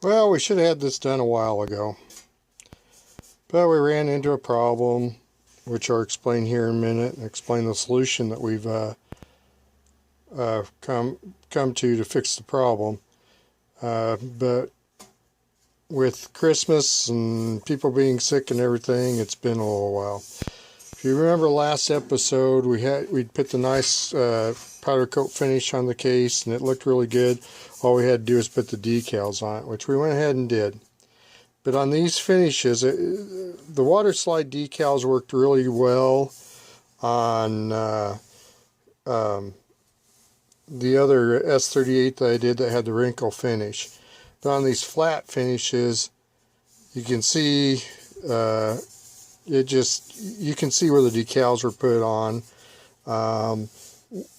Well, we should have had this done a while ago, but we ran into a problem, which I'll explain here in a minute, and explain the solution that we've come to fix the problem. But with Christmas and people being sick and everything, it's been a little while. If you remember last episode, we'd put the nice powder coat finish on the case, and it looked really good. All we had to do is put the decals on it, which we went ahead and did. But on these finishes, the water slide decals worked really well on the other S38 that I did that had the wrinkle finish. But on these flat finishes, you can see you can see where the decals were put on,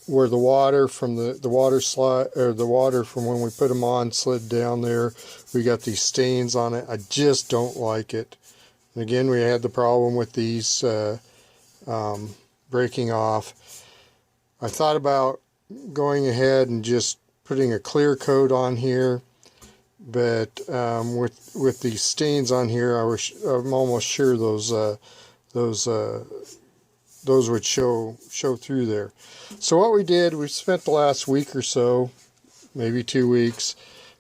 where the water from the water slide, or the water from when we put them on, slid down there. We got these stains on it. I just don't like it. And again, we had the problem with these breaking off. I thought about going ahead and just putting a clear coat on here, but with these stains on here, I'm almost sure those would show through there. So what we did, we spent the last week or so, maybe 2 weeks,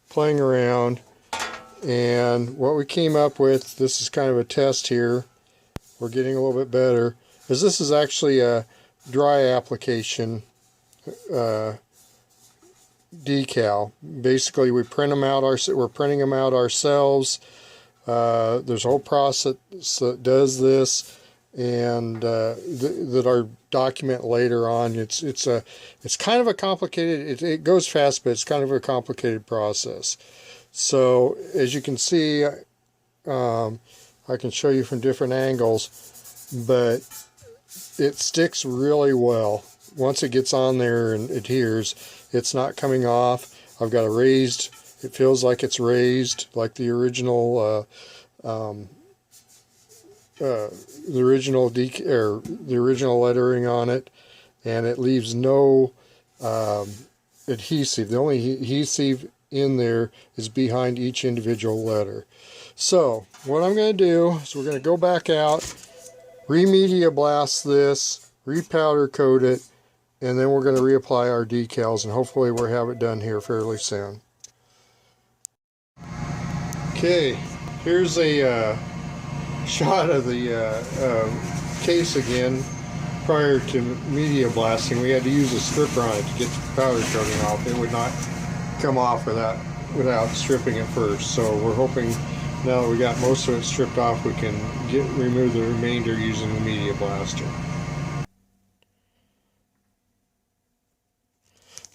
playing around, and what we came up with, this is kind of a test here, we're getting a little bit better, is this is actually a dry application decal. Basically, we print them out. We're printing them out ourselves. There's a whole process that does this, and that I'll document later on. It's kind of a complicated. It goes fast, but it's kind of a complicated process. So as you can see, I can show you from different angles, but it sticks really well. Once it gets on there and adheres, it's not coming off. I've got a raised, it feels like it's raised, like the original the original lettering on it, and it leaves no adhesive. The only adhesive in there is behind each individual letter. So what I'm going to do is we're going to go back out, re-media blast this, re-powder coat it, and then we're going to reapply our decals, and hopefully we'll have it done here fairly soon. Okay, here's a shot of the case again. Prior to media blasting, we had to use a stripper on it to get the powder coating off. It would not come off without stripping it first. So we're hoping now that we got most of it stripped off, we can remove the remainder using the media blaster.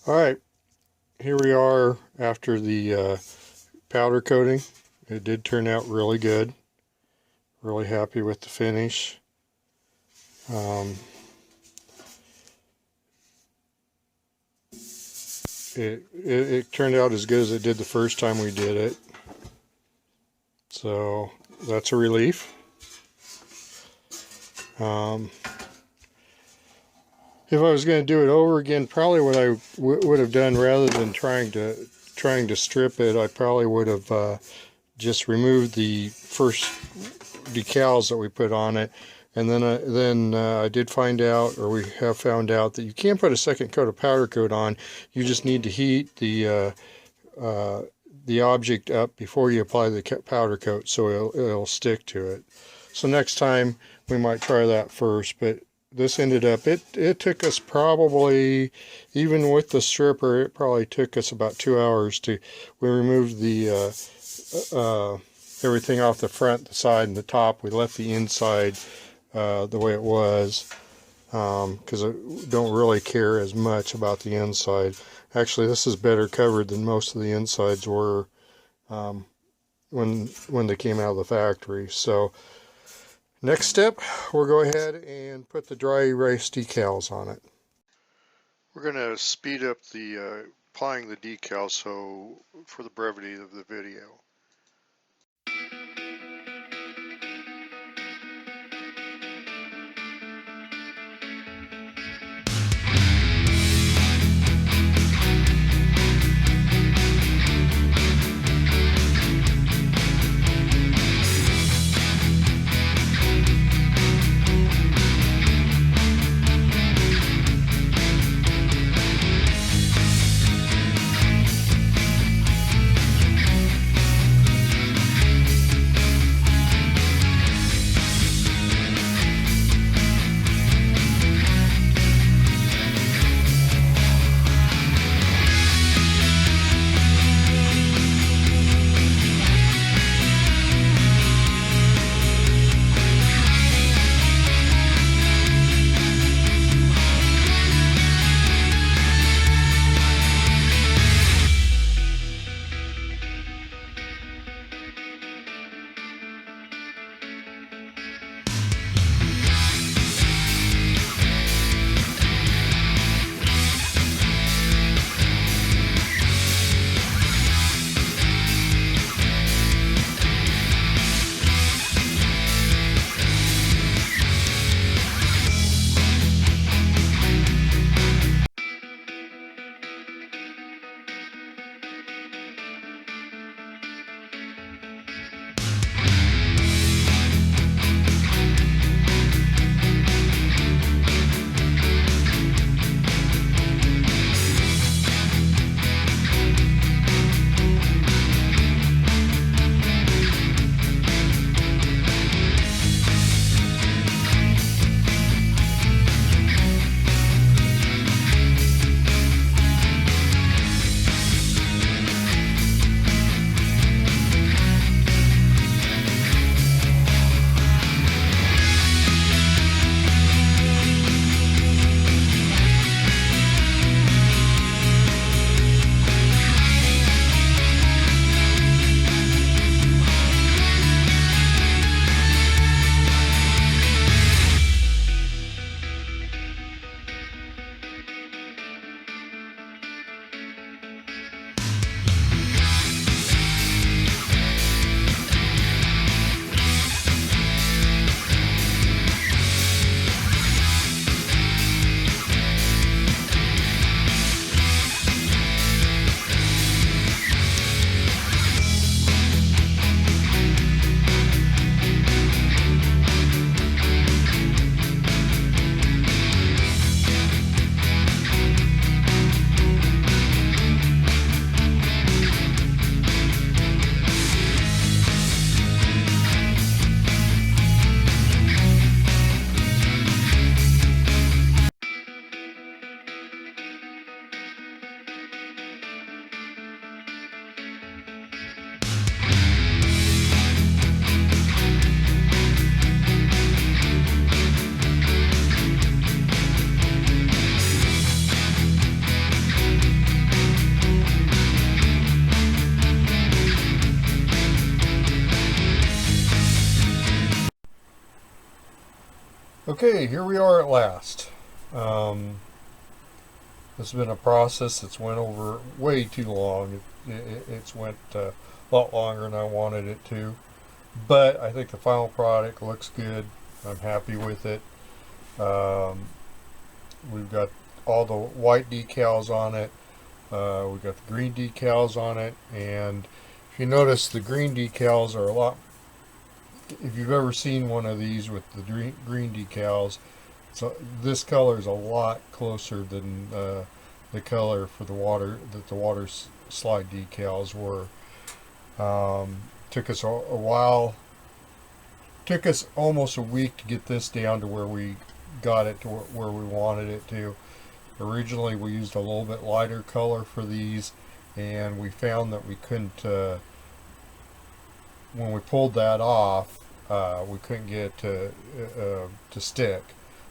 Alright, here we are after the powder coating. It did turn out really good. Really happy with the finish. It turned out as good as it did the first time we did it. So that's a relief. If I was going to do it over again, probably what I would have done, rather than trying to strip it, I probably would have just removed the first decals that we put on it, and then I did find out, or we have found out, that you can't put a second coat of powder coat on. You just need to heat the object up before you apply the powder coat, so it'll stick to it. So next time we might try that first, but this ended up, it took us probably, even with the stripper, it probably took us about 2 hours we removed the everything off the front, the side, and the top. We left the inside the way it was, because I don't really care as much about the inside. Actually, this is better covered than most of the insides were when they came out of the factory. So next step, we'll go ahead and put the dry erase decals on it. We're going to speed up the applying the decals, so for the brevity of the video. Okay, here we are at last. This has been a process that's went over way too long. It's went a lot longer than I wanted it to, but I think the final product looks good. I'm happy with it. We've got all the white decals on it. We've got the green decals on it, and if you notice, the green decals are a lot. If you've ever seen one of these with the green decals, so this color is a lot closer than the color for the water that the water slide decals were. Took us a while. Took us almost a week to get this down to where we got it to where we wanted it to. Originally, we used a little bit lighter color for these, and we found that we couldn't. When we pulled that off, we couldn't get it to stick.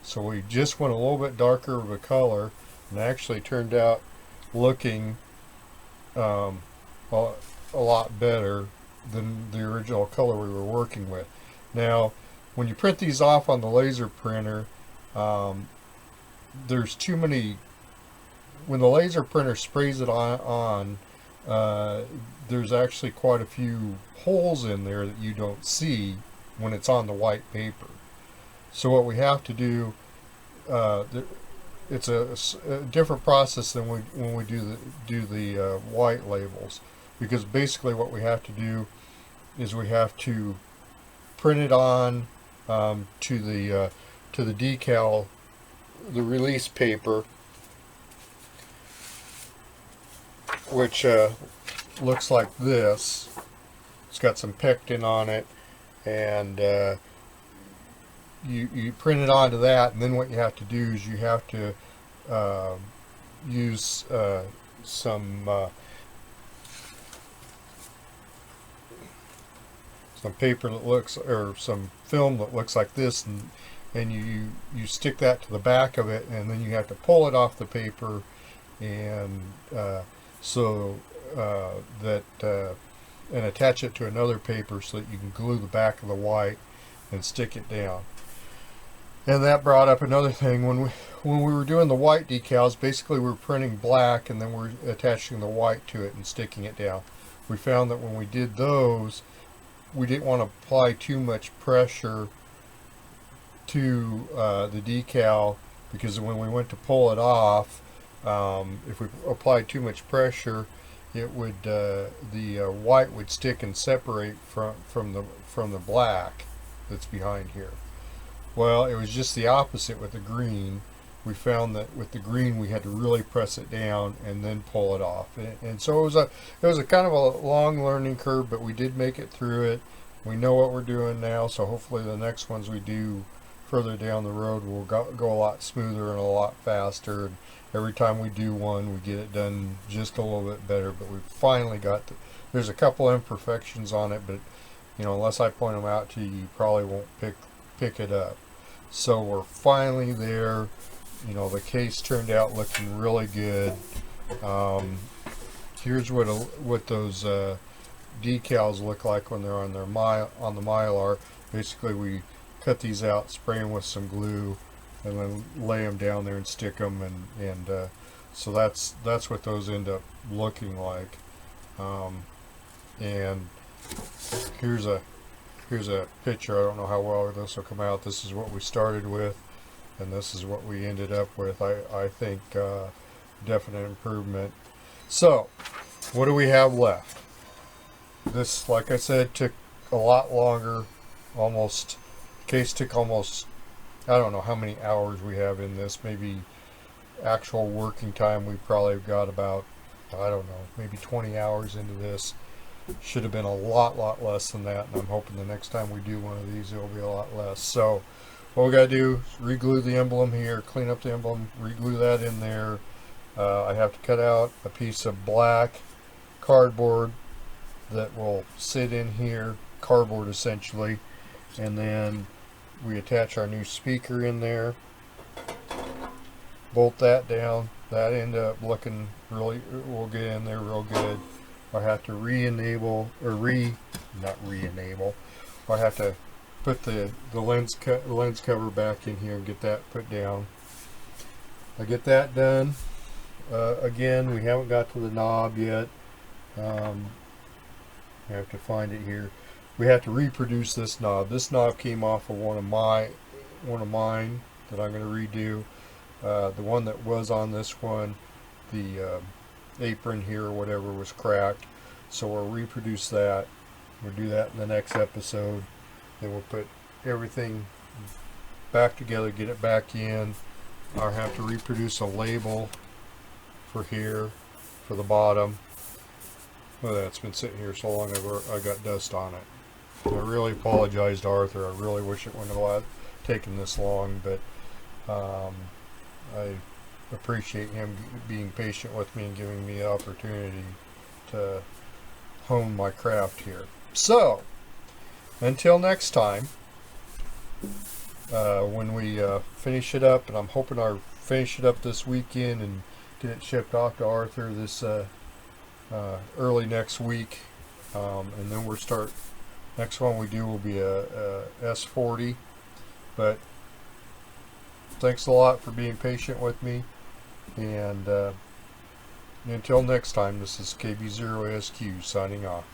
So we just went a little bit darker of a color, and actually turned out looking a lot better than the original color we were working with. Now, when you print these off on the laser printer, there's too many. When the laser printer sprays it on, there's actually quite a few holes in there that you don't see when it's on the white paper. So what we have to do, it's a different process than when we do the white labels, because basically what we have to do is we have to print it on to the decal, the release paper, which looks like this. It's got some pectin on it, and you print it onto that, and then what you have to do is you have to use some paper that looks, or some film that looks like this, and you stick that to the back of it, and then you have to pull it off the paper, and and attach it to another paper so that you can glue the back of the white and stick it down. And that brought up another thing. When we were doing the white decals, basically we were printing black and then we're attaching the white to it and sticking it down. We found that when we did those, we didn't want to apply too much pressure to the decal, because when we went to pull it off, if we applied too much pressure, it would the white would stick and separate from the black that's behind here. Well, it was just the opposite with the green. We found that with the green we had to really press it down and then pull it off, and so it was a kind of a long learning curve, but we did make it through it. We know what we're doing now, so hopefully the next ones we do further down the road will go a lot smoother and a lot faster, and every time we do one we get it done just a little bit better. But we finally got there's a couple imperfections on it, but you know, unless I point them out to you, you probably won't pick it up. So we're finally there. You know, the case turned out looking really good. Here's what those decals look like when they're on the Mylar. Basically, we cut these out, spray them with some glue, and then lay them down there and stick them, and so that's what those end up looking like. And here's a picture. I don't know how well this will come out. This is what we started with, and this is what we ended up with. I think definite improvement. So what do we have left? This, like I said, took a lot longer. Almost, case took almost, I don't know how many hours we have in this. Maybe actual working time we probably got about, I don't know, maybe 20 hours into this. Should have been a lot less than that, and I'm hoping the next time we do one of these it'll be a lot less. So what we got to do is re-glue the emblem here, clean up the emblem, re-glue that in there. I have to cut out a piece of black cardboard that will sit in here, cardboard essentially, and then we attach our new speaker in there, bolt that down. That ended up looking really, we'll get in there real good. I have to re-enable, or not re-enable, I have to put the lens cover back in here and get that put down. I get that done. Again, we haven't got to the knob yet. I have to find it here. We have to reproduce this knob. This knob came off of one of mine that I'm going to redo. The one that was on this one, the apron here or whatever was cracked, so we'll reproduce that. We'll do that in the next episode. Then we'll put everything back together, get it back in. I'll have to reproduce a label for here, for the bottom. Well, that's been sitting here so long I got dust on it. I really apologize to Arthur. I really wish it wouldn't have taken this long, but I appreciate him being patient with me and giving me the opportunity to hone my craft here. So, until next time, when we finish it up, and I'm hoping I'll finish it up this weekend and get it shipped off to Arthur this early next week, and then we'll start. Next one we do will be a S40. But thanks a lot for being patient with me, and until next time, this is KB0SQ signing off.